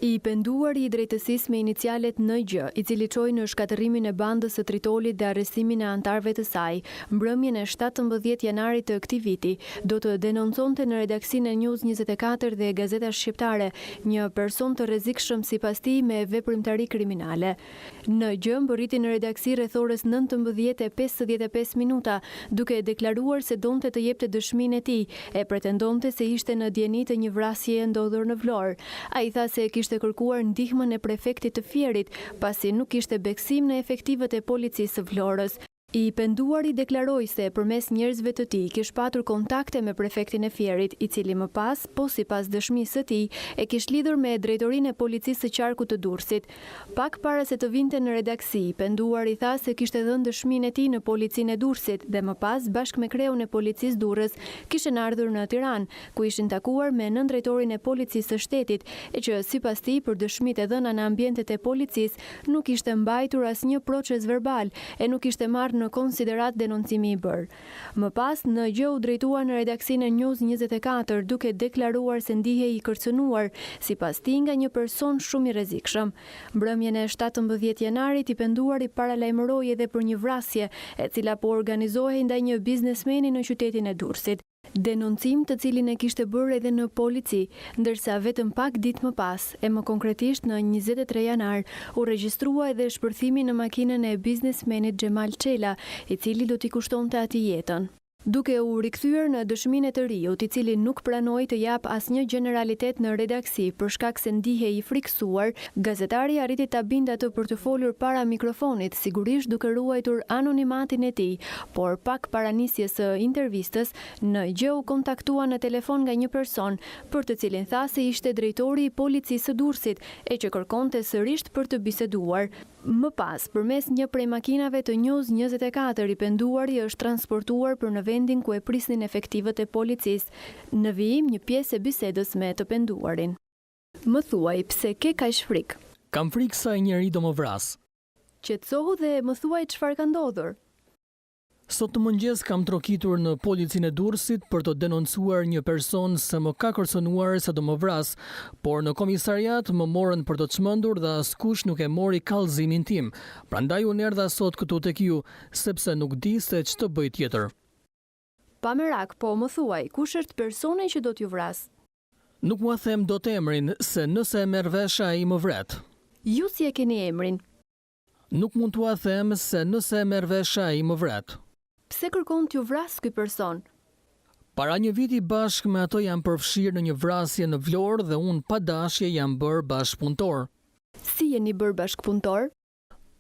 I penduar i drejtësisë me inicialet NG, i cili çoi në shkatërrimin e bandës së Tritolit dhe arrestimin e anëtarëve të saj, mbrëmjen e 17 janarit të këtij viti, do të denonconte në redaksinë e News 24 dhe Gazeta Shqiptare një person të rrezikshëm sipas tij me veprimtari kriminale. NG mbërriti në redaksi rreth orës 19:55 minuta, duke deklaruar se donte të jepte dëshminë e tij e pretendonte se ishte në dieni të një vrasjeje ndodhur në Vlorë. Ai tha se kishte kërkuar ndihmën e prefektit të Fierit, pasi nuk kishte beksim në efektivët e policisë së Vlorës. I penduari deklaroi se përmes njerëzve të tij kishte patur kontakte me prefektin e Fierit, i cili më pas, po sipas dëshmisë së tij, e kishte lidhur me drejtorinë e policisë së qarkut të Durrësit. Pak para se të vinte në redaksi, penduari tha se kishte dhënë dëshminë e tij në policinë e Durrësit dhe më pas bashkë me kreun e policisë Durrës kishin ardhur në Tiranë, ku ishin takuar me nëndrejtorin e policisë së shtetit, e që sipas tij për dëshmitë e dhëna në ambientet e policisë nuk ishte mbajtur asnjë proces verbal e nuk ishte marrë në konsiderat denoncimi i bërë. Më pas, NG u drejtua në redaksinë e News 24 duke deklaruar se ndihej i kërcënuar, sipas tij nga një person shumë i rrezikshëm. Mbrëmjen e 17 janarit i penduari paralajmëroi edhe për një vrasje, e cila po organizohej ndaj një biznesmeni në qytetin e Durrësit. Denoncim të cilin e kishte bërë edhe në polici, ndërsa vetëm pak ditë më pas, e më konkretisht në 23 janar, u regjistrua edhe shpërthimi në makinën e biznesmenit Xhemal Çela, i cili do t'i kushtonte atij jetën. Duke u rikthyer në dëshminë e të riut, i cili nuk pranoi të jap asnjë generalitet në redaksi për shkak se ndihej i frikësuar, gazetari arriti ta bindë atë për të folur para mikrofonit, sigurisht duke ruajtur anonimatin e tij, por pak para nisjes së intervistës, NG u kontaktua në telefon nga një person, për të cilin tha se ishte drejtori i policisë së Durrësit, e që kërkonte sërish për të biseduar. Më pas, përmes një prej makinave të News 24, i penduari është transportuar për në vendin ku e prisnin efektivët e policisë. Në vijim një pjesë e bisedës me të penduarin. Më thuaj, pse ke kaq frikë? Kam frikë sa njëri do më vras. Qetësohu dhe më thuaj çfarë ka ndodhur. Sot të mëngjes kam trokitur në policinë e Durrësit për të denoncuar një person se më ka kërcënuar se do më vras, por në komisariat më morën për të çmendur dhe askush nuk e mori kallëzimin tim. Prandaj unë erdha sot këtu tek ju, sepse nuk di se ç'të bëj tjetër. Pa merak, po më thuaj, kush është personi që do t'ju vras? Nuk mua them dot emrin, se nëse e merr vesh ai më vret. Ju si e keni emrin? Nuk mund t'ua them se nëse e merr vesh ai më vret. Pse kërkon t'ju vras ky person? Para një viti bashkë me ato jam përfshirë në një vrasje në Vlorë dhe unë pa dashje jam bërë bashkëpunëtor. Si jeni bërë bashkëpunëtor?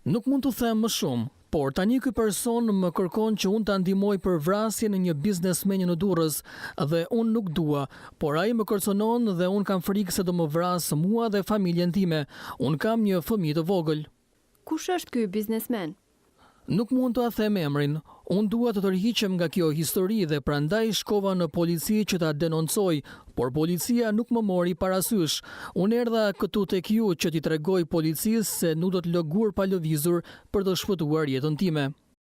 Nuk mund të them më shumë, por tani ky person më kërkon që unë ta ndihmoj për vrasjen e një biznesmeni në Durrës dhe unë nuk dua, por ai më kërcënon dhe unë kam frikë se do më vrasë mua dhe familjen time. Unë kam një fëmijë të vogël. Kush është ky biznesmen? Nuk mund të them emrin, unë dua të tërhiqem nga kjo histori dhe prandaj shkova në polici që ta denoncoj, por policia nuk më mori parasysh. Unë erdha këtu tek ju që t'i tregoj policisë se nuk do të lë gur pa lëvizur për të shpëtuar jetën time.